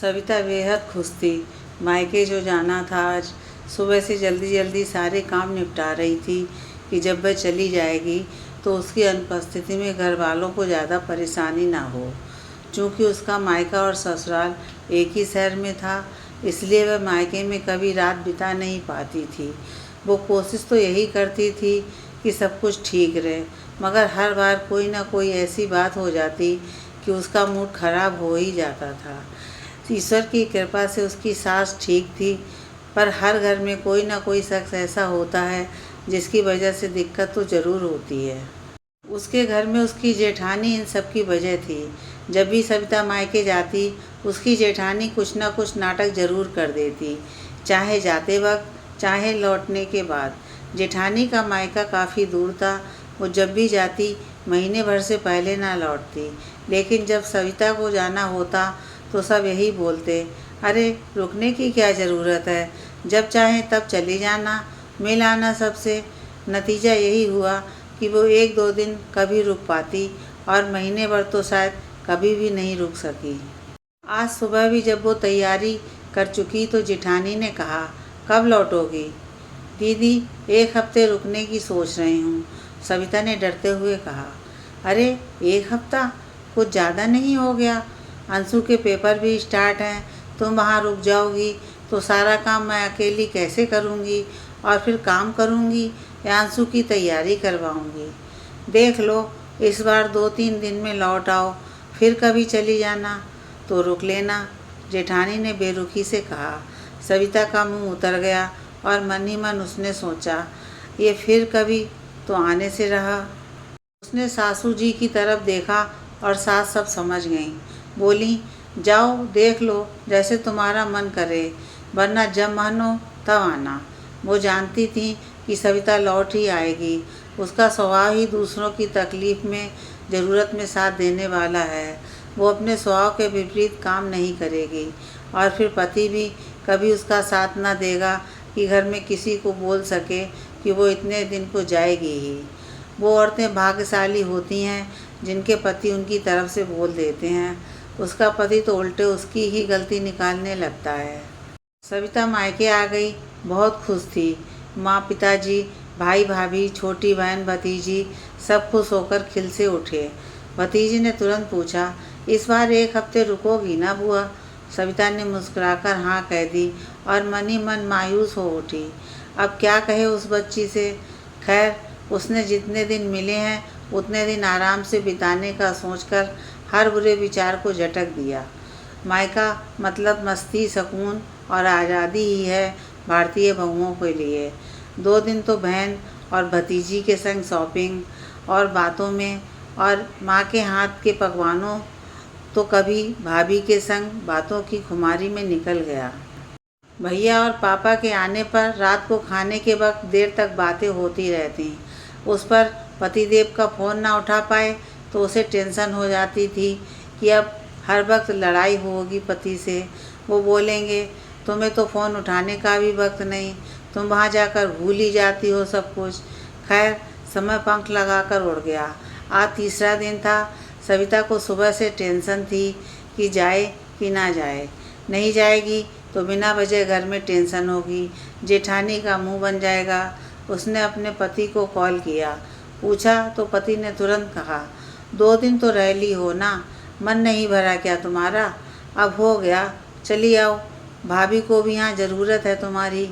सविता बेहद खुश थी। मायके जो जाना था आज, सुबह से जल्दी जल्दी सारे काम निपटा रही थी कि जब वह चली जाएगी तो उसकी अनुपस्थिति में घर वालों को ज़्यादा परेशानी ना हो। चूँकि उसका मायका और ससुराल एक ही शहर में था, इसलिए वह मायके में कभी रात बिता नहीं पाती थी। वो कोशिश तो यही करती थी कि सब कुछ ठीक रहे, मगर हर बार कोई ना कोई ऐसी बात हो जाती कि उसका मूड खराब हो ही जाता था। ईश्वर की कृपा से उसकी सास ठीक थी, पर हर घर में कोई ना कोई शख्स ऐसा होता है जिसकी वजह से दिक्कत तो ज़रूर होती है। उसके घर में उसकी जेठानी इन सब की वजह थी। जब भी सविता मायके जाती, उसकी जेठानी कुछ ना कुछ नाटक ज़रूर कर देती, चाहे जाते वक्त चाहे लौटने के बाद। जेठानी का मायका काफ़ी दूर था। वो जब भी जाती महीने भर से पहले ना लौटती, लेकिन जब सविता को जाना होता तो सब यही बोलते, अरे रुकने की क्या ज़रूरत है, जब चाहे तब चली जाना, मिल आना सबसे। नतीजा यही हुआ कि वो एक दो दिन कभी रुक पाती और महीने भर तो शायद कभी भी नहीं रुक सकी। आज सुबह भी जब वो तैयारी कर चुकी तो जेठानी ने कहा, कब लौटोगी? दीदी, एक हफ्ते रुकने की सोच रही हूँ, सविता ने डरते हुए कहा। अरे एक हफ्ता कुछ ज़्यादा नहीं हो गया? अंशु के पेपर भी स्टार्ट हैं, तुम वहाँ रुक जाओगी तो सारा काम मैं अकेली कैसे करूँगी? और फिर काम करूँगी या अंशु की तैयारी करवाऊँगी? देख लो, इस बार 2-3 दिन में लौट आओ, फिर कभी चली जाना तो रुक लेना, जेठानी ने बेरुखी से कहा। सविता का मुंह उतर गया और मन ही मन उसने सोचा, ये फिर कभी तो आने से रहा। उसने सासू जी की तरफ देखा और सास सब समझ गईं। बोली, जाओ देख लो जैसे तुम्हारा मन करे, वरना जब मन हो तब आना। वो जानती थी कि सविता लौट ही आएगी। उसका स्वभाव ही दूसरों की तकलीफ़ में, ज़रूरत में साथ देने वाला है। वो अपने स्वभाव के विपरीत काम नहीं करेगी। और फिर पति भी कभी उसका साथ ना देगा कि घर में किसी को बोल सके कि वो इतने दिन को जाएगी ही। वो औरतें भाग्यशाली होती हैं जिनके पति उनकी तरफ से बोल देते हैं। उसका पति तो उल्टे उसकी ही गलती निकालने लगता है। सविता मायके आ गई, बहुत खुश थी। माँ, पिताजी, भाई भाभी, छोटी बहन, भतीजी सब खुश होकर खिल से उठे। भतीजी ने तुरंत पूछा, इस बार एक हफ्ते रुकोगी ना बुआ? सविता ने मुस्कुराकर हाँ कह दी और मन ही मन मायूस हो उठी। अब क्या कहे उस बच्ची से। खैर, उसने जितने दिन मिले हैं उतने दिन आराम से बिताने का सोचकर हर बुरे विचार को झटक दिया। मायका मतलब मस्ती, सुकून और आज़ादी ही है भारतीय बहुओं के लिए। 2 दिन तो बहन और भतीजी के संग शॉपिंग और बातों में, और माँ के हाथ के पकवानों तो कभी भाभी के संग बातों की खुमारी में निकल गया। भैया और पापा के आने पर रात को खाने के वक्त देर तक बातें होती रहती। उस पर पतिदेव का फ़ोन ना उठा पाए तो उसे टेंशन हो जाती थी कि अब हर वक्त लड़ाई होगी पति से। वो बोलेंगे, तुम्हें तो फ़ोन उठाने का भी वक्त नहीं, तुम वहाँ जाकर भूल ही जाती हो सब कुछ। खैर, समय पंख लगाकर उड़ गया। आज तीसरा दिन था। सविता को सुबह से टेंशन थी कि जाए कि ना जाए। नहीं जाएगी तो बिना वजह घर में टेंशन होगी, जेठानी का मुंह बन जाएगा। उसने अपने पति को कॉल किया, पूछा तो पति ने तुरंत कहा, 2 दिन तो रह ली हो ना, मन नहीं भरा क्या तुम्हारा? अब हो गया, चली आओ, भाभी को भी यहाँ ज़रूरत है तुम्हारी।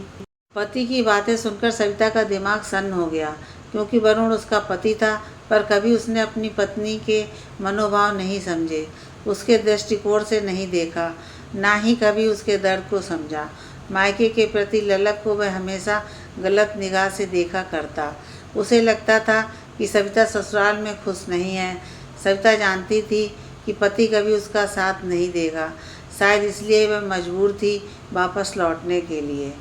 पति की बातें सुनकर सविता का दिमाग सन्न हो गया, क्योंकि वरुण उसका पति था, पर कभी उसने अपनी पत्नी के मनोभाव नहीं समझे, उसके दृष्टिकोण से नहीं देखा, ना ही कभी उसके दर्द को समझा। मायके के प्रति ललक को वह हमेशा गलत निगाह से देखा करता। उसे लगता था कि सविता ससुराल में खुश नहीं है। सविता जानती थी कि पति कभी उसका साथ नहीं देगा, शायद इसलिए वह मजबूर थी वापस लौटने के लिए।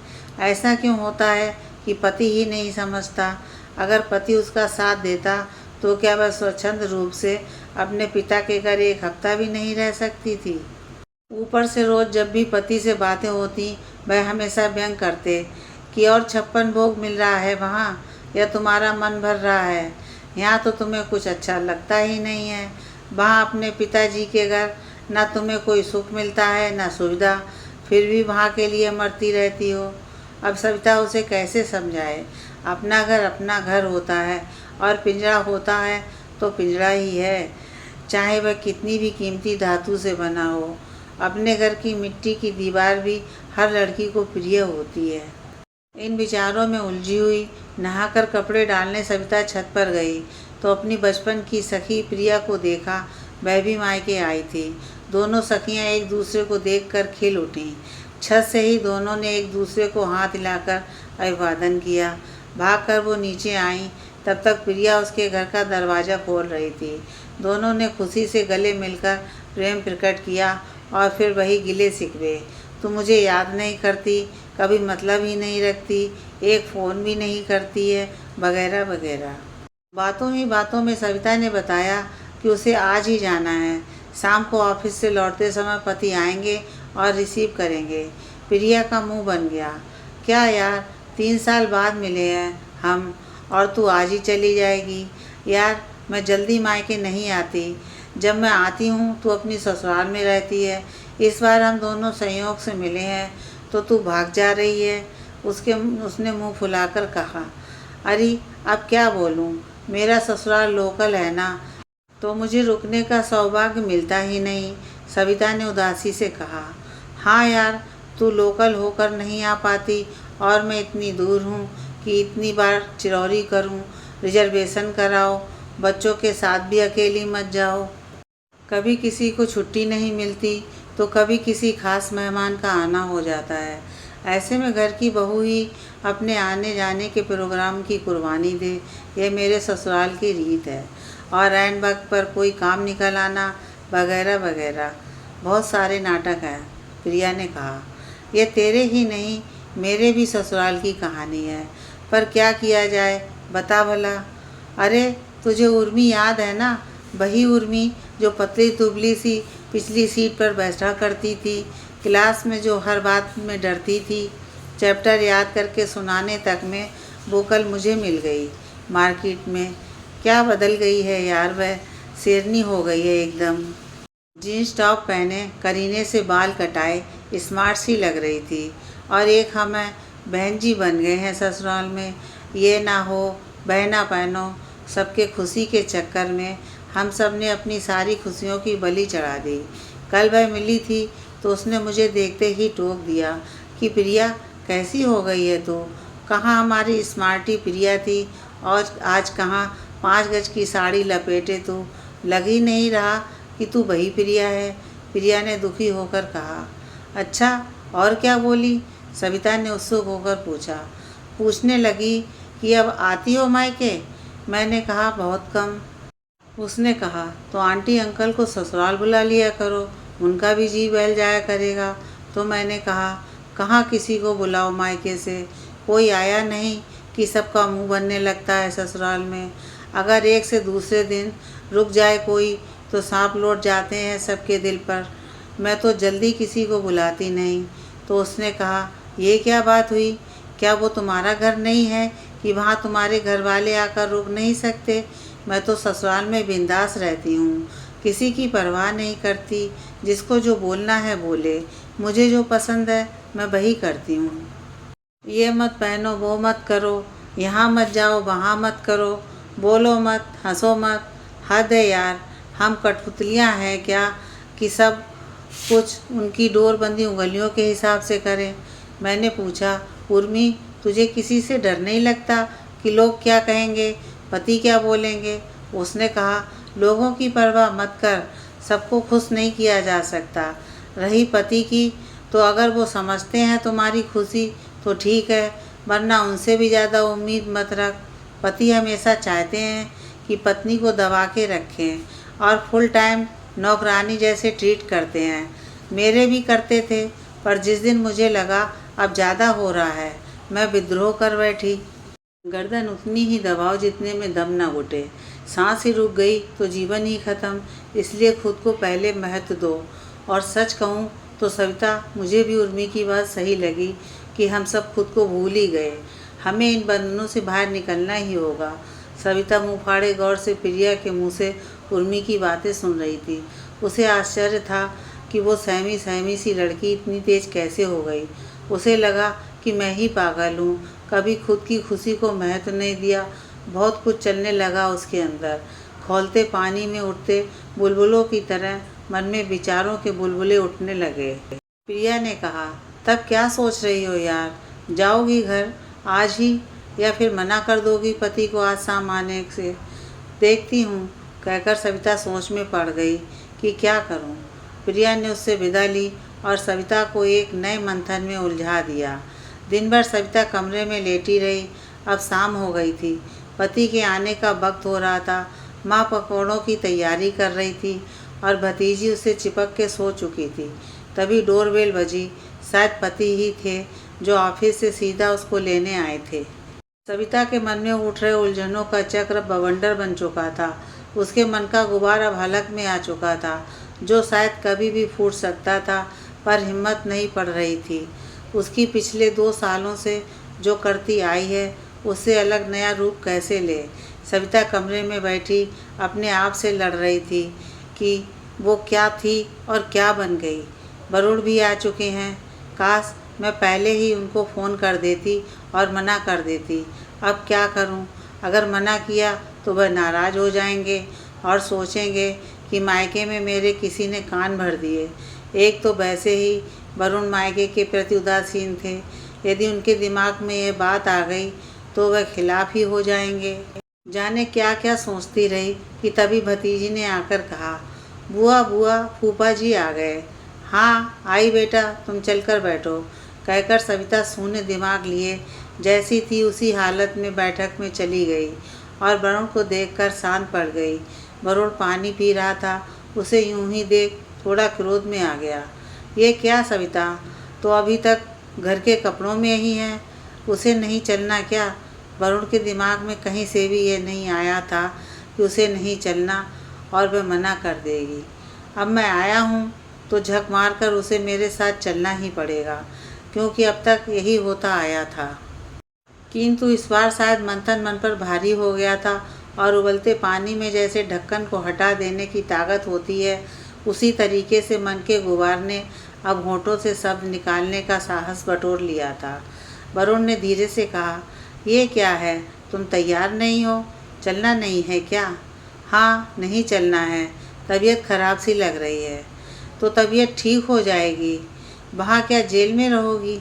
ऐसा क्यों होता है कि पति ही नहीं समझता? अगर पति उसका साथ देता तो क्या वह स्वच्छंद रूप से अपने पिता के घर एक हफ्ता भी नहीं रह सकती थी? ऊपर से रोज़ जब भी पति से बातें होती, वह हमेशा व्यंग करते कि और 56 भोग मिल रहा है वहाँ, या तुम्हारा मन भर रहा है? यहाँ तो तुम्हें कुछ अच्छा लगता ही नहीं है। वहाँ अपने पिताजी के घर ना तुम्हें कोई सुख मिलता है ना सुविधा, फिर भी वहाँ के लिए मरती रहती हो। अब सविता उसे कैसे समझाए। अपना घर होता है और पिंजरा होता है तो पिंजरा ही है, चाहे वह कितनी भी कीमती धातु से बना हो। अपने घर की मिट्टी की दीवार भी हर लड़की को प्रिय होती है। इन विचारों में उलझी हुई नहाकर कपड़े डालने सविता छत पर गई तो अपनी बचपन की सखी प्रिया को देखा। वह भी मायके आई थी। दोनों सखियां एक दूसरे को देखकर खिल उठीं। छत से ही दोनों ने एक दूसरे को हाथ हिलाकर अभिवादन किया। भागकर वो नीचे आईं। तब तक प्रिया उसके घर का दरवाज़ा खोल रही थी। दोनों ने खुशी से गले मिलकर प्रेम प्रकट किया और फिर वही गिले शिकवे। तू मुझे याद नहीं करती, कभी मतलब ही नहीं रखती, एक फ़ोन भी नहीं करती है, वगैरह वगैरह। बातों ही बातों में सविता ने बताया कि उसे आज ही जाना है। शाम को ऑफिस से लौटते समय पति आएंगे और रिसीव करेंगे। प्रिया का मुंह बन गया। क्या यार, 3 साल बाद मिले हैं हम और तू आज ही चली जाएगी। यार, मैं जल्दी मायके नहीं आती। जब मैं आती हूँ तो अपनी ससुराल में रहती है। इस बार हम दोनों संयोग से मिले हैं तो तू भाग जा रही है। उसने मुंह फुलाकर कहा। अरे अब क्या बोलूँ, मेरा ससुराल लोकल है ना, तो मुझे रुकने का सौभाग्य मिलता ही नहीं। सविता ने उदासी से कहा। हाँ यार, तू लोकल होकर नहीं आ पाती और मैं इतनी दूर हूँ कि इतनी बार चिरौरी करूँ, रिजर्वेशन कराओ, बच्चों के साथ भी अकेली मत जाओ। कभी किसी को छुट्टी नहीं मिलती तो कभी किसी खास मेहमान का आना हो जाता है। ऐसे में घर की बहू ही अपने आने जाने के प्रोग्राम की कुर्बानी दे, यह मेरे ससुराल की रीत है। और ऐन वक्त पर कोई काम निकल आना, वगैरह वगैरह। बहुत सारे नाटक हैं, प्रिया ने कहा। यह तेरे ही नहीं, मेरे भी ससुराल की कहानी है, पर क्या किया जाए, बता भला। अरे तुझे उर्मी याद है ना, वही उर्मी जो पतली दुबली सी पिछली सीट पर बैठा करती थी, क्लास में जो हर बात में डरती थी। चैप्टर याद करके सुनाने तक में वो कल मुझे मिल गई मार्केट में। क्या बदल गई है यार, वह शेरनी हो गई है एकदम। जीन्स टॉप पहने, करीने से बाल कटाए, स्मार्ट सी लग रही थी। और एक हमें बहन जी बन गए हैं ससुराल में। ये ना हो, बहना पहनो। सबके खुशी के चक्कर में हम सब ने अपनी सारी खुशियों की बलि चढ़ा दी। कल वह मिली थी तो उसने मुझे देखते ही टोक दिया कि प्रिया कैसी हो गई है तू। कहाँ हमारी स्मार्टी प्रिया थी और आज कहाँ 5 गज की साड़ी लपेटे तू। लग ही नहीं रहा कि तू वही प्रिया है। प्रिया ने दुखी होकर कहा। अच्छा, और क्या बोली, सविता ने उत्सुक होकर पूछा। पूछने लगी कि अब आती हो मायके। मैंने कहा बहुत कम। उसने कहा तो आंटी अंकल को ससुराल बुला लिया करो, उनका भी जी बहल जाया करेगा। तो मैंने कहा कहाँ किसी को बुलाओ मायके से, कोई आया नहीं कि सबका मुंह बनने लगता है ससुराल में। अगर एक से दूसरे दिन रुक जाए कोई तो सांप लौट जाते हैं सबके दिल पर। मैं तो जल्दी किसी को बुलाती नहीं। तो उसने कहा ये क्या बात हुई, क्या वो तुम्हारा घर नहीं है कि वहाँ तुम्हारे घर वाले आकर रुक नहीं सकते। मैं तो ससुराल में बिंदास रहती हूँ, किसी की परवाह नहीं करती। जिसको जो बोलना है बोले, मुझे जो पसंद है मैं वही करती हूँ। ये मत पहनो, वो मत करो, यहाँ मत जाओ, वहाँ मत करो, बोलो मत, हंसो मत। हद है यार, हम कठपुतलियाँ हैं क्या कि सब कुछ उनकी डोरबंदी उंगलियों के हिसाब से करें। मैंने पूछा, उर्मी तुझे किसी से डर नहीं लगता कि लोग क्या कहेंगे, पति क्या बोलेंगे। उसने कहा लोगों की परवाह मत कर, सबको खुश नहीं किया जा सकता। रही पति की, तो अगर वो समझते हैं तुम्हारी खुशी तो ठीक है, वरना उनसे भी ज़्यादा उम्मीद मत रख। पति हमेशा चाहते हैं कि पत्नी को दबा के रखें और फुल टाइम नौकरानी जैसे ट्रीट करते हैं। मेरे भी करते थे, पर जिस दिन मुझे लगा अब ज़्यादा हो रहा है, मैं विद्रोह कर बैठी। गर्दन उतनी ही दबाओ जितने में दम न घुटे। सांस ही रुक गई तो जीवन ही खत्म। इसलिए खुद को पहले महत्व दो। और सच कहूँ तो सविता, मुझे भी उर्मी की बात सही लगी कि हम सब खुद को भूल ही गए। हमें इन बंधनों से बाहर निकलना ही होगा। सविता मुँह फाड़े गौर से प्रिया के मुँह से उर्मी की बातें सुन रही थी। उसे आश्चर्य था कि वो सहमी सहमी सी लड़की इतनी तेज कैसे हो गई। उसे लगा कि मैं ही पागल हूँ, कभी खुद की खुशी को महत्व नहीं दिया। बहुत कुछ चलने लगा उसके अंदर। खौलते पानी में उठते बुलबुलों की तरह मन में विचारों के बुलबुले उठने लगे। प्रिया ने कहा, तब क्या सोच रही हो यार? जाओगी घर आज ही या फिर मना कर दोगी पति को आज शाम आने से? देखती हूँ, कहकर सविता सोच में पड़ गई कि क्या करूँ। प्रिया ने उससे विदा ली और सविता को एक नए मंथन में उलझा दिया। दिन भर सविता कमरे में लेटी रही। अब शाम हो गई थी, पति के आने का वक्त हो रहा था। माँ पकौड़ों की तैयारी कर रही थी और भतीजी उसे चिपक के सो चुकी थी। तभी डोरबेल बजी। शायद पति ही थे जो ऑफिस से सीधा उसको लेने आए थे। सविता के मन में उठ रहे उलझनों का चक्र बवंडर बन चुका था। उसके मन का गुबार अब हलक में आ चुका था, जो शायद कभी भी फूट सकता था, पर हिम्मत नहीं पड़ रही थी। उसकी पिछले 2 सालों से जो करती आई है, उससे अलग नया रूप कैसे ले? सविता कमरे में बैठी अपने आप से लड़ रही थी कि वो क्या थी और क्या बन गई। वरुण भी आ चुके हैं। काश मैं पहले ही उनको फ़ोन कर देती और मना कर देती। अब क्या करूं? अगर मना किया तो वह नाराज़ हो जाएंगे और सोचेंगे कि मायके में मेरे किसी ने कान भर दिए। एक तो वैसे ही वरुण मायके के प्रति उदासीन थे। यदि उनके दिमाग में ये बात आ गई तो वह खिलाफ ही हो जाएंगे। जाने क्या क्या सोचती रही कि तभी भतीजी ने आकर कहा, बुआ बुआ फूफा जी आ गए। हाँ आई बेटा, तुम चलकर बैठो, कहकर सविता शून्य दिमाग लिए जैसी थी उसी हालत में बैठक में चली गई और वरुण को देखकर शांत पड़ गई। वरुण पानी पी रहा था। उसे यूं ही देख थोड़ा क्रोध में आ गया। ये क्या सविता, तो अभी तक घर के कपड़ों में ही है, उसे नहीं चलना क्या? वरुण के दिमाग में कहीं से भी ये नहीं आया था कि उसे नहीं चलना और वह मना कर देगी। अब मैं आया हूँ तो झक मारकर उसे मेरे साथ चलना ही पड़ेगा, क्योंकि अब तक यही होता आया था। किंतु इस बार शायद मंथन मन पर भारी हो गया था और उबलते पानी में जैसे ढक्कन को हटा देने की ताकत होती है, उसी तरीके से मन के गुबार ने अब होठों से शब्द निकालने का साहस बटोर लिया था। वरुण ने धीरे से कहा, ये क्या है? तुम तैयार नहीं हो? चलना नहीं है क्या? हाँ, नहीं चलना है, तबीयत खराब सी लग रही है। तो तबीयत ठीक हो जाएगी। वहाँ क्या जेल में रहोगी?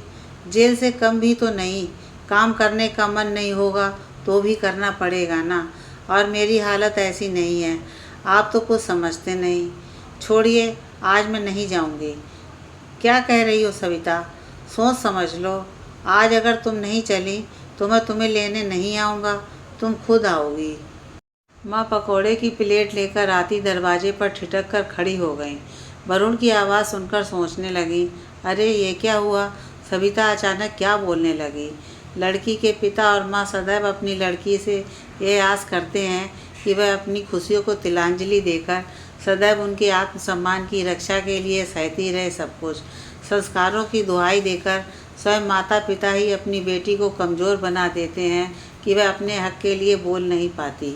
जेल से कम भी तो नहीं। काम करने का मन नहीं होगा तो भी करना पड़ेगा ना। और मेरी हालत ऐसी नहीं है, आप तो कुछ समझते नहीं। छोड़िए, आज मैं नहीं जाऊँगी। क्या कह रही हो सविता? सोच समझ लो। आज अगर तुम नहीं चली तो मैं तुम्हें लेने नहीं आऊँगा, तुम खुद आओगी। माँ पकौड़े की प्लेट लेकर आती दरवाजे पर ठिठक कर खड़ी हो गई। वरुण की आवाज़ सुनकर सोचने लगी, अरे ये क्या हुआ? सविता अचानक क्या बोलने लगी? लड़की के पिता और माँ सदैव अपनी लड़की से ये आस करते हैं कि वह अपनी खुशियों को तिलांजलि देकर सदैव उनके आत्मसम्मान की रक्षा के लिए सहती रहे सब कुछ। संस्कारों की दुहाई देकर स्वयं माता पिता ही अपनी बेटी को कमज़ोर बना देते हैं कि वह अपने हक के लिए बोल नहीं पाती।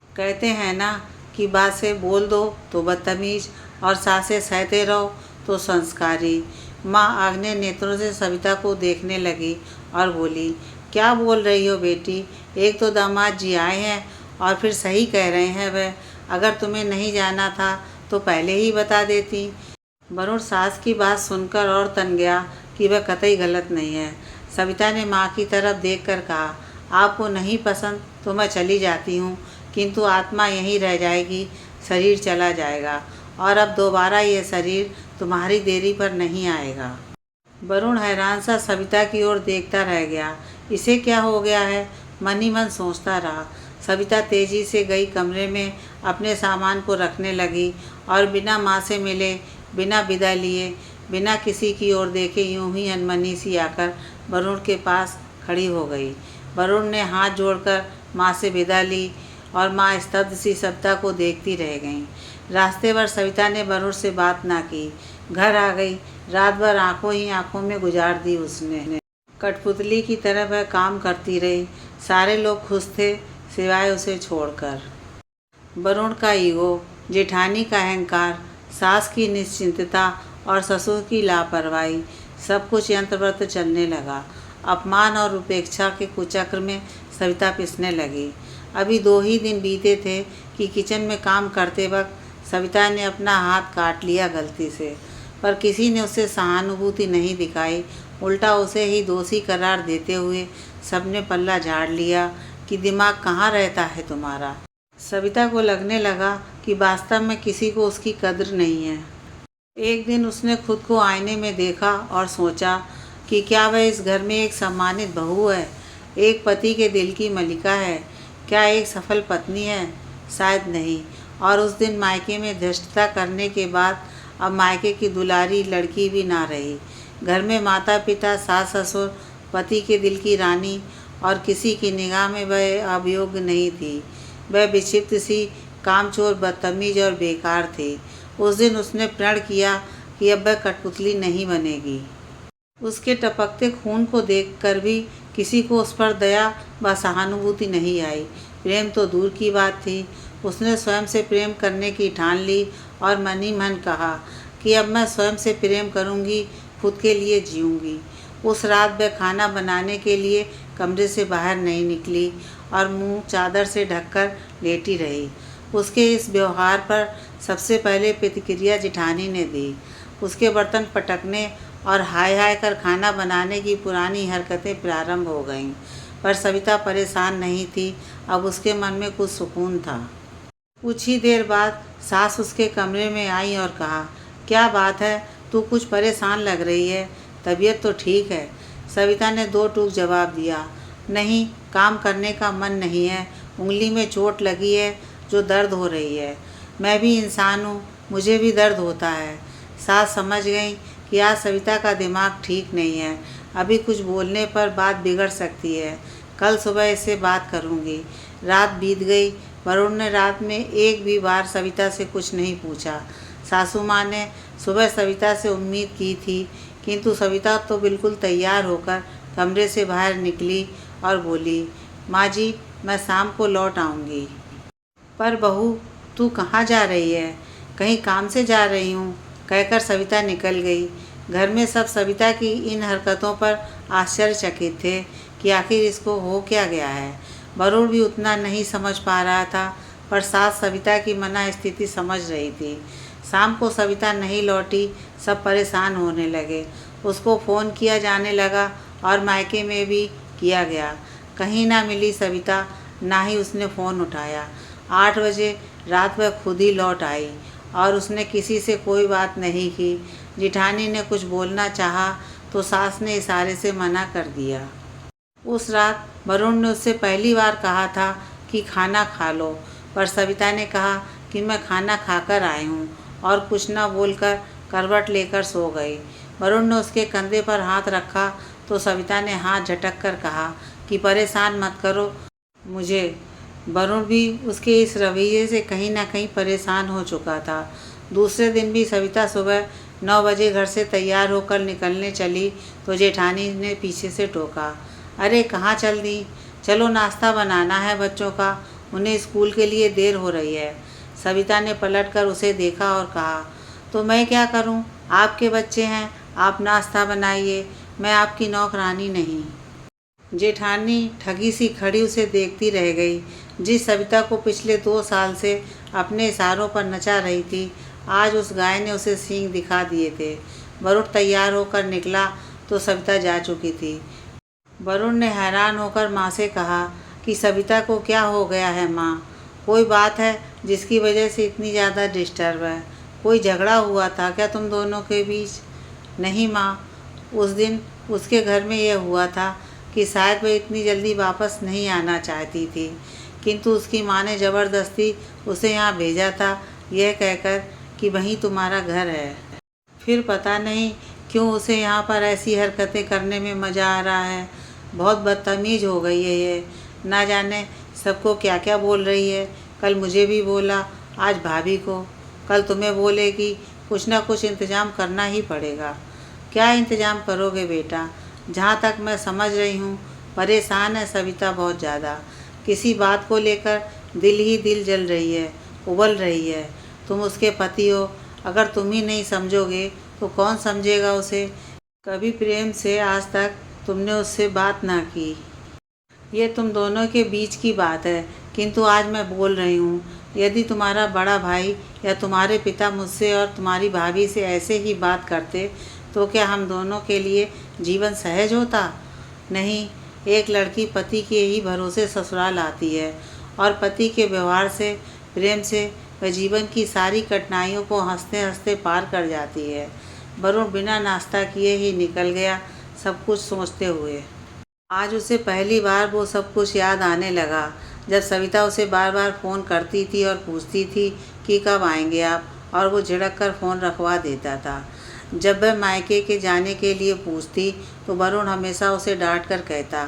कहते हैं ना कि बात से बोल दो तो बदतमीज और सासे सहते रहो तो संस्कारी। माँ आग्ने नेत्रों से सविता को देखने लगी और बोली, क्या बोल रही हो बेटी? एक तो दामाद जी आए हैं और फिर सही कह रहे हैं वह। अगर तुम्हें नहीं जाना था तो पहले ही बता देती। वरुण सास की बात सुनकर और तन गया कि वह कतई गलत नहीं है। सविता ने माँ की तरफ देखकर कहा, आपको नहीं पसंद तो मैं चली जाती हूँ, किंतु आत्मा यहीं रह जाएगी, शरीर चला जाएगा और अब दोबारा ये शरीर तुम्हारी देरी पर नहीं आएगा। वरुण हैरान सा सविता की ओर देखता रह गया। इसे क्या हो गया है? मन ही मन सोचता रहा। सविता तेजी से गई कमरे में अपने सामान को रखने लगी और बिना माँ से मिले, बिना विदा लिए, बिना किसी की ओर देखे यूं ही अनमनी सी आकर वरुण के पास खड़ी हो गई। वरुण ने हाथ जोड़कर माँ से विदा ली और माँ स्तब्ध सी सविता को देखती रह गईं। रास्ते भर सविता ने वरुण से बात ना की। घर आ गई। रात भर आंखों ही आंखों में गुजार दी उसने। कठपुतली की तरह वह काम करती रही। सारे लोग खुश थे सिवाय उसे छोड़कर। वरुण का ईगो, जेठानी का अहंकार, सास की निश्चिंतता और ससुर की लापरवाही, सब कुछ यंत्रवत चलने लगा। अपमान और उपेक्षा के कुचक्र में सविता पिसने लगी। अभी 2 ही दिन बीते थे कि किचन में काम करते वक्त सविता ने अपना हाथ काट लिया गलती से, पर किसी ने उसे सहानुभूति नहीं दिखाई। उल्टा उसे ही दोषी करार देते हुए सबने पल्ला झाड़ लिया कि दिमाग कहाँ रहता है तुम्हारा। सविता को लगने लगा कि वास्तव में किसी को उसकी कद्र नहीं है। एक दिन उसने खुद को आईने में देखा और सोचा कि क्या वह इस घर में एक सम्मानित बहू है, एक पति के दिल की मलिका है, क्या एक सफल पत्नी है? शायद नहीं। और उस दिन मायके में धृष्टता करने के बाद अब मायके की दुलारी लड़की भी ना रही। घर में माता पिता, सास ससुर, पति के दिल की रानी और किसी की निगाह में वह अभियोग्य नहीं थी। वह विक्षिप्त सी, कामचोर, बदतमीज और बेकार थी। उस दिन उसने प्रण किया कि अब वह कठपुतली नहीं बनेगी। उसके टपकते खून को देखकर भी किसी को उस पर दया व सहानुभूति नहीं आई। प्रेम तो दूर की बात थी। उसने स्वयं से प्रेम करने की ठान ली और मन ही मन कहा कि अब मैं स्वयं से प्रेम करूंगी, खुद के लिए जीऊँगी। उस रात वह खाना बनाने के लिए कमरे से बाहर नहीं निकली और मुंह चादर से ढककर लेटी रही। उसके इस व्यवहार पर सबसे पहले प्रतिक्रिया जेठानी ने दी। उसके बर्तन पटकने और हाय हाय कर खाना बनाने की पुरानी हरकतें प्रारंभ हो गईं। पर सविता परेशान नहीं थी। अब उसके मन में कुछ सुकून था। कुछ ही देर बाद सास उसके कमरे में आई और कहा, क्या बात है, तू कुछ परेशान लग रही है, तबीयत तो ठीक है? सविता ने 2 टूक जवाब दिया, नहीं, काम करने का मन नहीं है, उंगली में चोट लगी है जो दर्द हो रही है। मैं भी इंसान हूँ, मुझे भी दर्द होता है। सास समझ गई कि आज सविता का दिमाग ठीक नहीं है। अभी कुछ बोलने पर बात बिगड़ सकती है। कल सुबह इससे बात करूँगी। रात बीत गई। वरुण ने रात में एक भी बार सविता से कुछ नहीं पूछा। सासू माँ ने सुबह सविता से उम्मीद की थी, किंतु सविता तो बिल्कुल तैयार होकर कमरे से बाहर निकली और बोली, माँ जी, मैं शाम को लौट आऊँगी। पर बहू, तू कहाँ जा रही है? कहीं काम से जा रही हूँ, कहकर सविता निकल गई। घर में सब सविता की इन हरकतों पर आश्चर्यचकित थे कि आखिर इसको हो क्या गया है। वरुण भी उतना नहीं समझ पा रहा था, पर सास सविता की मना स्थिति समझ रही थी। शाम को सविता नहीं लौटी। सब परेशान होने लगे। उसको फ़ोन किया जाने लगा और मायके में भी किया गया। कहीं ना मिली सविता, ना ही उसने फ़ोन उठाया। 8 बजे रात वह खुद ही लौट आई और उसने किसी से कोई बात नहीं की। जिठानी ने कुछ बोलना चाहा तो सास ने इशारे से मना कर दिया। उस रात वरुण ने उससे पहली बार कहा था कि खाना खा लो, पर सविता ने कहा कि मैं खाना खाकर आई हूँ और कुछ न बोलकर करवट लेकर सो गई। वरुण ने उसके कंधे पर हाथ रखा तो सविता ने हाथ झटक कर कहा कि परेशान मत करो मुझे। वरुण भी उसके इस रवैये से कहीं ना कहीं परेशान हो चुका था। दूसरे दिन भी सविता सुबह 9 बजे घर से तैयार होकर निकलने चली तो जेठानी ने पीछे से टोका, अरे कहाँ चल दी? चलो नाश्ता बनाना है बच्चों का, उन्हें स्कूल के लिए देर हो रही है। सविता ने पलटकर उसे देखा और कहा, तो मैं क्या करूं? आपके बच्चे हैं, आप नाश्ता बनाइए, मैं आपकी नौकरानी नहीं। जेठानी ठगी सी खड़ी उसे देखती रह गई। जिस सविता को पिछले 2 साल से अपने इशारों पर नचा रही थी, आज उस गाय ने उसे सींग दिखा दिए थे। वरुण तैयार होकर निकला तो सविता जा चुकी थी। वरुण ने हैरान होकर माँ से कहा कि सविता को क्या हो गया है माँ? कोई बात है जिसकी वजह से इतनी ज़्यादा डिस्टर्ब है? कोई झगड़ा हुआ था क्या तुम दोनों के बीच? नहीं माँ, उस दिन उसके घर में यह हुआ था कि शायद वह इतनी जल्दी वापस नहीं आना चाहती थी, किंतु उसकी माँ ने ज़बरदस्ती उसे यहाँ भेजा था, यह कहकर कि वहीं तुम्हारा घर है। फिर पता नहीं क्यों उसे यहाँ पर ऐसी हरकतें करने में मज़ा आ रहा है। बहुत बदतमीज़ हो गई है ये, ना जाने सबको क्या क्या बोल रही है। कल मुझे भी बोला, आज भाभी को, कल तुम्हें बोलेगी। कुछ ना कुछ इंतज़ाम करना ही पड़ेगा। क्या इंतज़ाम करोगे बेटा? जहाँ तक मैं समझ रही हूँ, परेशान है सविता बहुत ज़्यादा। किसी बात को लेकर दिल ही दिल जल रही है, उबल रही है। तुम उसके पति हो, अगर तुम ही नहीं समझोगे तो कौन समझेगा उसे। कभी प्रेम से आज तक तुमने उससे बात ना की। ये तुम दोनों के बीच की बात है, किंतु आज मैं बोल रही हूँ, यदि तुम्हारा बड़ा भाई या तुम्हारे पिता मुझसे और तुम्हारी भाभी से ऐसे ही बात करते तो क्या हम दोनों के लिए जीवन सहज होता? नहीं, एक लड़की पति के ही भरोसे ससुराल आती है और पति के व्यवहार से, प्रेम से वह जीवन की सारी कठिनाइयों को हंसते हंसते पार कर जाती है। वरुण बिना नाश्ता किए ही निकल गया, सब कुछ सोचते हुए। आज उसे पहली बार वो सब कुछ याद आने लगा, जब सविता उसे बार बार फ़ोन करती थी और पूछती थी कि कब आएंगे आप, और वो झिड़क कर फ़ोन रखवा देता था। जब वह मायके के जाने के लिए पूछती तो वरुण हमेशा उसे डांट कर कहता,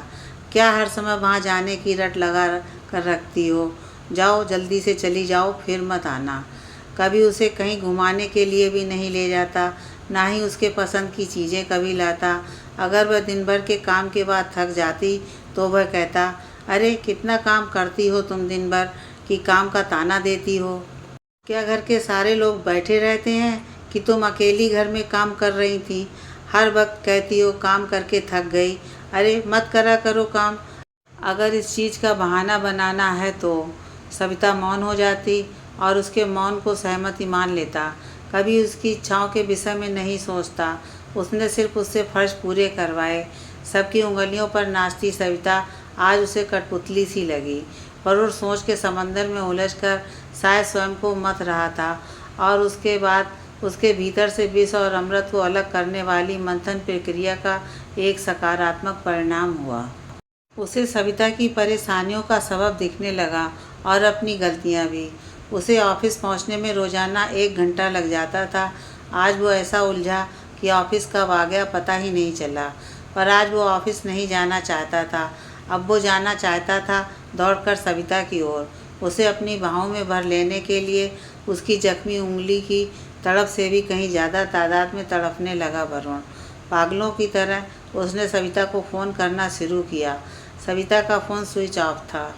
क्या हर समय वहाँ जाने की रट लगा कर रखती हो, जाओ जल्दी से चली जाओ, फिर मत आना। कभी उसे कहीं घुमाने के लिए भी नहीं ले जाता, ना ही उसके पसंद की चीज़ें कभी लाता। अगर वह दिन भर के काम के बाद थक जाती तो वह कहता, अरे कितना काम करती हो तुम दिन भर, कि काम का ताना देती हो। क्या घर के सारे लोग बैठे रहते हैं कि तुम अकेली घर में काम कर रही थी? हर वक्त कहती हो काम करके थक गई। अरे मत करा करो काम। अगर इस चीज़ का बहाना बनाना है तो सविता मौन हो जाती और उसके मौन को सहमति मान लेता। कभी उसकी इच्छाओं के विषय में नहीं सोचता, उसने सिर्फ उससे फ़र्ज पूरे करवाए। सबकी उंगलियों पर नाचती सविता आज उसे कठपुतली सी लगी। वरुण सोच के समंदर में उलझकर शायद स्वयं को मथ रहा था, और उसके बाद उसके भीतर से विष और अमृत को अलग करने वाली मंथन प्रक्रिया का एक सकारात्मक परिणाम हुआ। उसे सविता की परेशानियों का सबब दिखने लगा और अपनी गलतियाँ भी। उसे ऑफिस पहुंचने में रोज़ाना 1 घंटा लग जाता था। आज वो ऐसा उलझा कि ऑफिस कब आ गया पता ही नहीं चला। पर आज वो ऑफिस नहीं जाना चाहता था। अब वो जाना चाहता था दौड़कर सविता की ओर, उसे अपनी बाहों में भर लेने के लिए। उसकी जख्मी उंगली की तड़प से भी कहीं ज़्यादा तादाद में तड़पने लगा वरुण। पागलों की तरह उसने सविता को फ़ोन करना शुरू किया। सविता का फ़ोन स्विच ऑफ था।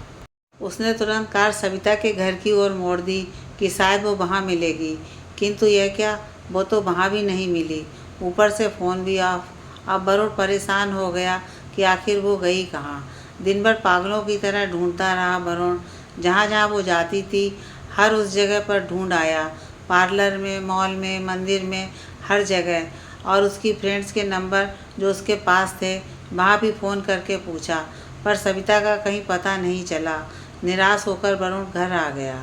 उसने तुरंत कार सविता के घर की ओर मोड़ दी कि शायद वो वहाँ मिलेगी, किंतु यह क्या, वो तो वहाँ भी नहीं मिली। ऊपर से फ़ोन भी ऑफ। अब वरुण परेशान हो गया कि आखिर वो गई कहाँ। दिन भर पागलों की तरह ढूंढता रहा वरुण। जहाँ जहाँ वो जाती थी हर उस जगह पर ढूंढ आया, पार्लर में, मॉल में, मंदिर में, हर जगह। और उसकी फ्रेंड्स के नंबर जो उसके पास थे वहाँ भी फ़ोन करके पूछा, पर सविता का कहीं पता नहीं चला। निराश होकर वरुण घर आ गया।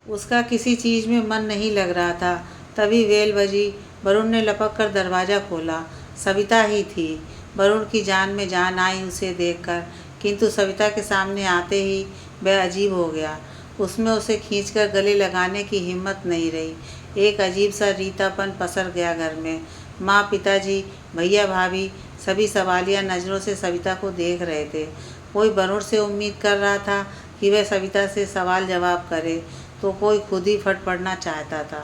उसका किसी चीज़ में मन नहीं लग रहा था। तभी बेल बजी। वरुण ने लपक कर दरवाज़ा खोला। सविता ही थी। वरुण की जान में जान आई उसे देखकर, किंतु सविता के सामने आते ही वह अजीब हो गया। उसमें उसे खींचकर गले लगाने की हिम्मत नहीं रही। एक अजीब सा रीतापन पसर गया घर में। माँ, पिताजी, भैया, भाभी सभी सवालिया नज़रों से सविता को देख रहे थे। कोई वरुण से उम्मीद कर रहा था कि वह सविता से सवाल जवाब करे, तो कोई खुद ही फट पड़ना चाहता था।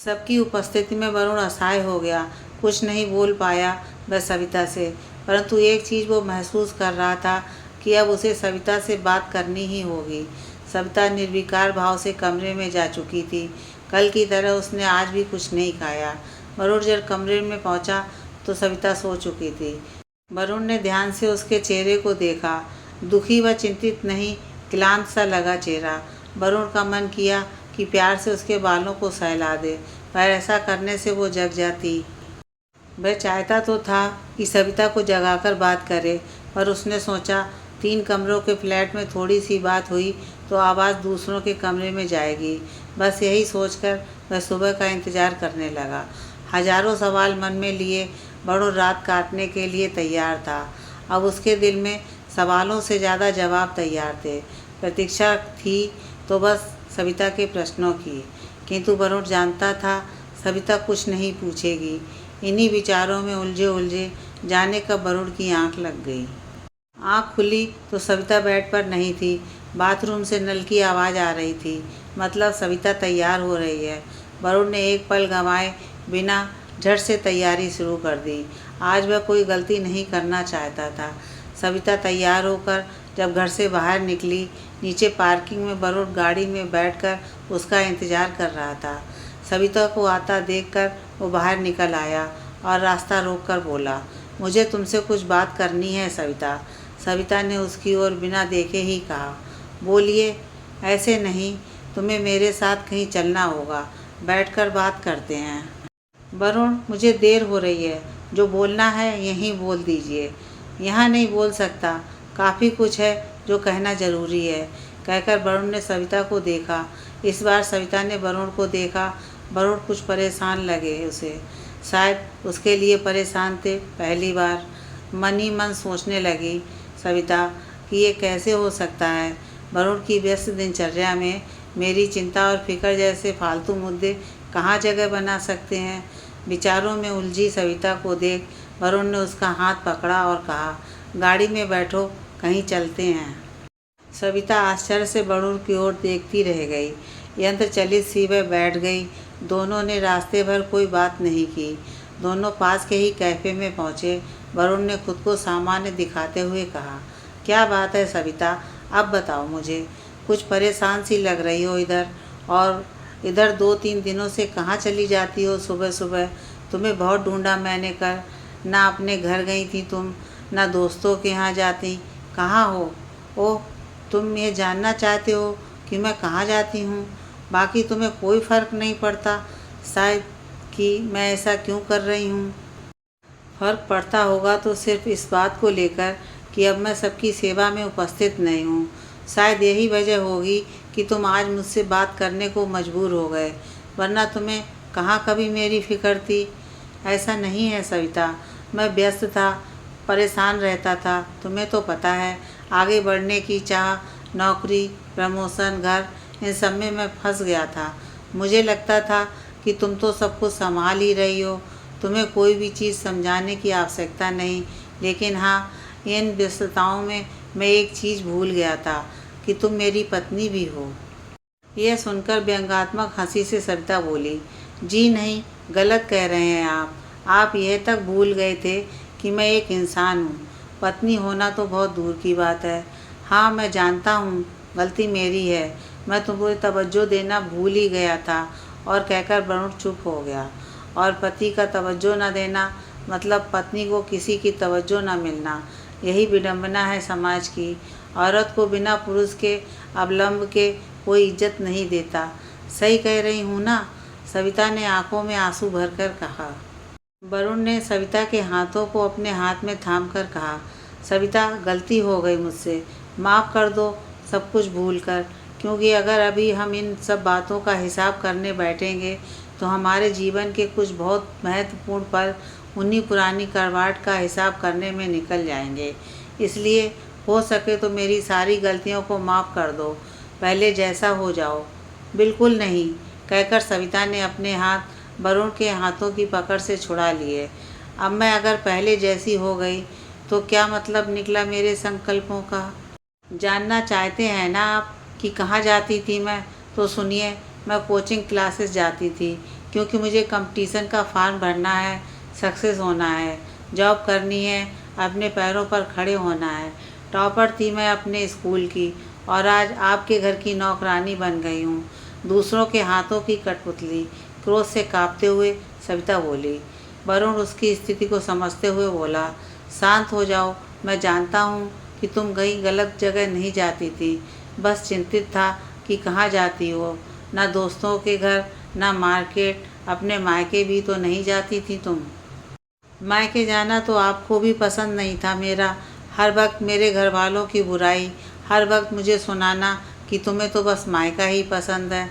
सबकी उपस्थिति में वरुण असहाय हो गया। कुछ नहीं बोल पाया वह सविता से, परंतु एक चीज़ वो महसूस कर रहा था कि अब उसे सविता से बात करनी ही होगी। सविता निर्विकार भाव से कमरे में जा चुकी थी। कल की तरह उसने आज भी कुछ नहीं खाया। वरुण जब कमरे में पहुंचा तो सविता सो चुकी थी। वरुण ने ध्यान से उसके चेहरे को देखा। दुखी व चिंतित नहीं, क्लांत सा लगा चेहरा। वरुण का मन किया कि प्यार से उसके बालों को सहला दे, पर ऐसा करने से वो जग जाती। वह चाहता तो था कि सविता को जगाकर बात करे, पर उसने सोचा 3 कमरों के फ्लैट में थोड़ी सी बात हुई तो आवाज़ दूसरों के कमरे में जाएगी। बस यही सोचकर वह सुबह का इंतज़ार करने लगा। हजारों सवाल मन में लिए वरुण रात काटने के लिए तैयार था। अब उसके दिल में सवालों से ज़्यादा जवाब तैयार थे। प्रतीक्षा थी तो बस सविता के प्रश्नों की, किंतु वरुण जानता था सविता कुछ नहीं पूछेगी। इन्हीं विचारों में उलझे उलझे जाने कब वरुण की आंख लग गई। आंख खुली तो सविता बेड पर नहीं थी। बाथरूम से नल की आवाज़ आ रही थी, मतलब सविता तैयार हो रही है। वरुण ने एक पल गंवाए बिना झट से तैयारी शुरू कर दी। आज वह कोई गलती नहीं करना चाहता था। सविता तैयार होकर जब घर से बाहर निकली, नीचे पार्किंग में वरुण गाड़ी में बैठकर उसका इंतज़ार कर रहा था। सविता को आता देखकर वो बाहर निकल आया और रास्ता रोककर बोला, मुझे तुमसे कुछ बात करनी है सविता। सविता ने उसकी ओर बिना देखे ही कहा, बोलिए। ऐसे नहीं, तुम्हें मेरे साथ कहीं चलना होगा, बैठकर बात करते हैं। वरुण, मुझे देर हो रही है, जो बोलना है यहीं बोल दीजिए। यहाँ नहीं बोल सकता, काफ़ी कुछ है जो कहना ज़रूरी है, कहकर वरुण ने सविता को देखा। इस बार सविता ने वरुण को देखा। वरुण कुछ परेशान लगे उसे, शायद उसके लिए परेशान थे पहली बार। मन ही मन सोचने लगी सविता कि ये कैसे हो सकता है। वरुण की व्यस्त दिनचर्या में मेरी चिंता और फिक्र जैसे फालतू मुद्दे कहाँ जगह बना सकते हैं। विचारों में उलझी सविता को देख वरुण ने उसका हाथ पकड़ा और कहा, गाड़ी में बैठो, कहीं चलते हैं। सविता आश्चर्य से वरुण की ओर देखती रह गई। यंत्र चलित सी वह बैठ गई। दोनों ने रास्ते भर कोई बात नहीं की। दोनों पास के ही कैफ़े में पहुँचे। वरुण ने खुद को सामान्य दिखाते हुए कहा, क्या बात है सविता, अब बताओ मुझे। कुछ परेशान सी लग रही हो इधर, और इधर 2-3 दिनों से कहाँ चली जाती हो सुबह सुबह। तुम्हें बहुत ढूंढा मैंने कर, ना अपने घर गई थी तुम, ना दोस्तों के यहाँ जाती, कहाँ हो? ओह, तुम ये जानना चाहते हो कि मैं कहाँ जाती हूँ? बाकी तुम्हें कोई फ़र्क नहीं पड़ता शायद कि मैं ऐसा क्यों कर रही हूँ। फ़र्क पड़ता होगा तो सिर्फ इस बात को लेकर कि अब मैं सबकी सेवा में उपस्थित नहीं हूँ। शायद यही वजह होगी कि तुम आज मुझसे बात करने को मजबूर हो गए, वरना तुम्हें कहाँ कभी मेरी फ़िक्र थी। ऐसा नहीं है सविता, मैं व्यस्त था, परेशान रहता था। तुम्हें तो पता है, आगे बढ़ने की चाह, नौकरी, प्रमोशन, घर, इन सब में मैं फंस गया था। मुझे लगता था कि तुम तो सब कुछ संभाल ही रही हो, तुम्हें कोई भी चीज़ समझाने की आवश्यकता नहीं। लेकिन हाँ, इन व्यस्तताओं में मैं एक चीज़ भूल गया था कि तुम मेरी पत्नी भी हो। यह सुनकर व्यंग्यात्मक हंसी से सविता बोली, जी नहीं, गलत कह रहे हैं आप यह तक भूल गए थे कि मैं एक इंसान हूँ। पत्नी होना तो बहुत दूर की बात है। हाँ, मैं जानता हूँ, गलती मेरी है, मैं तुम्हें तवज्जो देना भूल ही गया था। और कहकर वरुण चुप हो गया। और पति का तवज्जो न देना मतलब पत्नी को किसी की तवज्जो न मिलना, यही विडंबना है समाज की। औरत को बिना पुरुष के अवलंब के कोई इज्जत नहीं देता। सही कह रही हूँ ना? सविता ने आंखों में आंसू भरकर कहा। वरुण ने सविता के हाथों को अपने हाथ में थाम कर कहा, सविता, गलती हो गई मुझसे, माफ़ कर दो सब कुछ भूल कर। क्योंकि अगर अभी हम इन सब बातों का हिसाब करने बैठेंगे तो हमारे जीवन के कुछ बहुत महत्वपूर्ण पल उन्हीं पुरानी करवाट का हिसाब करने में निकल जाएंगे। इसलिए हो सके तो मेरी सारी गलतियों को माफ़ कर दो, पहले जैसा हो जाओ। बिल्कुल नहीं, कहकर सविता ने अपने हाथ वरुण के हाथों की पकड़ से छुड़ा लिए। अब मैं अगर पहले जैसी हो गई तो क्या मतलब निकला मेरे संकल्पों का? जानना चाहते हैं ना आप कि कहाँ जाती थी मैं? तो सुनिए, मैं कोचिंग क्लासेस जाती थी, क्योंकि मुझे कंपटीशन का फॉर्म भरना है, सक्सेस होना है, जॉब करनी है, अपने पैरों पर खड़े होना है। टॉपर थी मैं अपने स्कूल की, और आज आपके घर की नौकरानी बन गई हूँ, दूसरों के हाथों की कठपुतली। क्रोध से कांपते हुए सविता बोली। वरुण उसकी स्थिति को समझते हुए बोला, शांत हो जाओ, मैं जानता हूँ कि तुम कहीं गलत जगह नहीं जाती थी, बस चिंतित था कि कहाँ जाती हो। ना दोस्तों के घर, ना मार्केट, अपने मायके भी तो नहीं जाती थी तुम। मायके जाना तो आपको भी पसंद नहीं था मेरा। हर वक्त मेरे घर वालों की बुराई, हर वक्त मुझे सुनाना कि तुम्हें तो बस मायका ही पसंद है।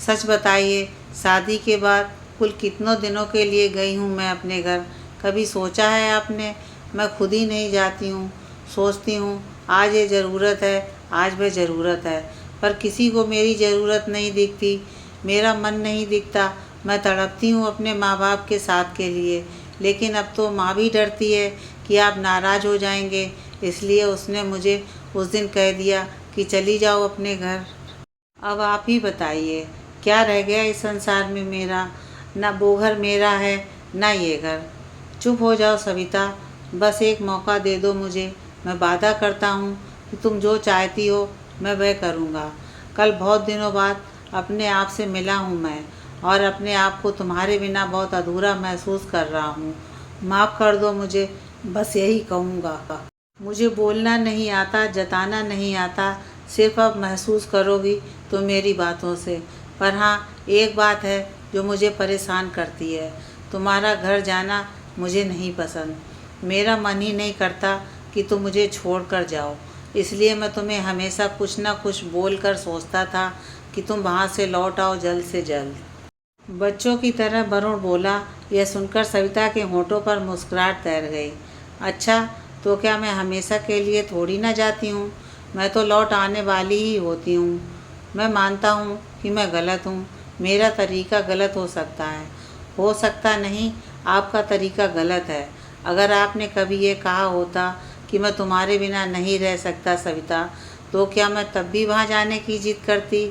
सच बताइए, शादी के बाद कुल कितनों दिनों के लिए गई हूँ मैं अपने घर? कभी सोचा है आपने? मैं खुद ही नहीं जाती हूँ। सोचती हूँ आज ये ज़रूरत है, आज वह ज़रूरत है, पर किसी को मेरी ज़रूरत नहीं दिखती, मेरा मन नहीं दिखता। मैं तड़पती हूँ अपने माँ बाप के साथ के लिए, लेकिन अब तो माँ भी डरती है कि आप नाराज़ हो जाएंगे, इसलिए उसने मुझे उस दिन कह दिया कि चली जाओ अपने घर। अब आप ही बताइए, क्या रह गया इस संसार में मेरा? ना वो घर मेरा है, ना ये घर। चुप हो जाओ सविता, बस एक मौका दे दो मुझे। मैं वादा करता हूँ कि तुम जो चाहती हो मैं वह करूँगा। कल बहुत दिनों बाद अपने आप से मिला हूँ मैं, और अपने आप को तुम्हारे बिना बहुत अधूरा महसूस कर रहा हूँ। माफ़ कर दो मुझे, बस यही कहूँगा। मुझे बोलना नहीं आता, जताना नहीं आता, सिर्फ अब महसूस करोगी तो मेरी बातों से। पर हाँ, एक बात है जो मुझे परेशान करती है। तुम्हारा घर जाना मुझे नहीं पसंद। मेरा मन ही नहीं करता कि तुम मुझे छोड़कर जाओ। इसलिए मैं तुम्हें हमेशा कुछ ना कुछ बोल कर सोचता था कि तुम वहाँ से लौट आओ जल्द से जल्द। बच्चों की तरह वरुण बोला। यह सुनकर सविता के होंठों पर मुस्कुराहट तैर गई। अच्छा, तो क्या मैं हमेशा के लिए थोड़ी ना जाती हूँ? मैं तो लौट आने वाली ही होती हूँ। मैं मानता हूँ कि मैं गलत हूँ। मेरा तरीका गलत हो सकता है। हो सकता नहीं, आपका तरीका गलत है। अगर आपने कभी ये कहा होता कि मैं तुम्हारे बिना नहीं रह सकता सविता, तो क्या मैं तब भी वहाँ जाने की जिद करती?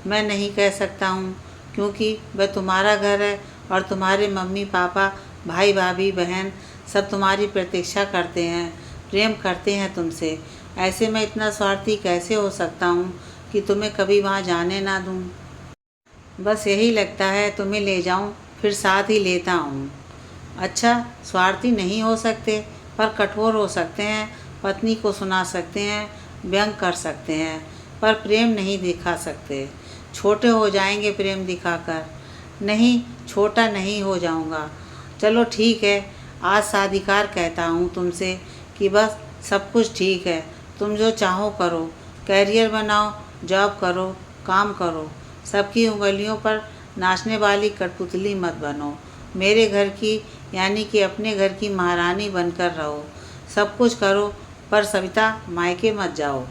मैं नहीं कह सकता हूँ, क्योंकि वह तुम्हारा घर है और तुम्हारे मम्मी पापा, भाई भाभी, बहन सब तुम्हारी प्रतीक्षा करते हैं, प्रेम करते हैं तुमसे। ऐसे में इतना स्वार्थी कैसे हो सकता हूँ कि तुम्हें कभी वहाँ जाने ना दूँ? बस यही लगता है तुम्हें ले जाऊँ, फिर साथ ही लेता हूँ। अच्छा, स्वार्थी नहीं हो सकते पर कठोर हो सकते हैं, पत्नी को सुना सकते हैं, व्यंग कर सकते हैं, पर प्रेम नहीं दिखा सकते। छोटे हो जाएंगे प्रेम दिखाकर। नहीं, छोटा नहीं हो जाऊंगा। चलो ठीक है, आज साधिकार कहता हूँ तुमसे कि बस सब कुछ ठीक है। तुम जो चाहो करो, कैरियर बनाओ, जॉब करो, काम करो। सबकी उंगलियों पर नाचने वाली कठपुतली मत बनो। मेरे घर की यानी कि अपने घर की महारानी बनकर रहो। सब कुछ करो, पर सविता मायके मत जाओ।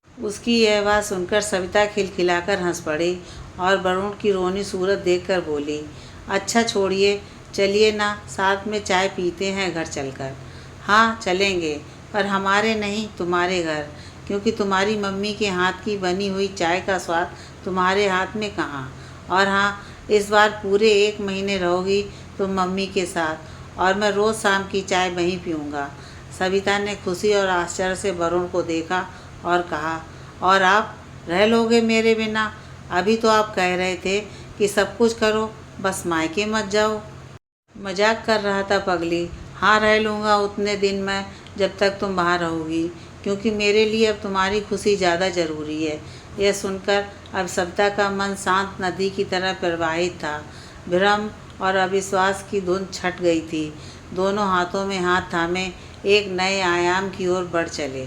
उसकी यह बात सुनकर सविता खिलखिलाकर हंस पड़ी और वरुण की रोनी सूरत देखकर बोली, अच्छा छोड़िए, चलिए ना, साथ में चाय पीते हैं घर चलकर। हाँ चलेंगे, पर हमारे नहीं, तुम्हारे घर, क्योंकि तुम्हारी मम्मी के हाथ की बनी हुई चाय का स्वाद तुम्हारे हाथ में कहाँ। और हाँ, इस बार पूरे 1 महीने रहोगी तुम मम्मी के साथ, और मैं रोज़ शाम की चाय वहीं पीऊँगा। सविता ने खुशी और आश्चर्य से वरुण को देखा और कहा, और आप रह लोगे मेरे बिना? अभी तो आप कह रहे थे कि सब कुछ करो, बस मायके मत जाओ। मजाक कर रहा था पगली। हाँ, रह लूँगा उतने दिन मैं जब तक तुम वहाँ रहोगी, क्योंकि मेरे लिए अब तुम्हारी खुशी ज़्यादा ज़रूरी है। यह सुनकर अब सविता का मन शांत नदी की तरह प्रवाहित था। भ्रम और अविश्वास की धुन छट गई थी। दोनों हाथों में हाथ थामे एक नए आयाम की ओर बढ़ चले।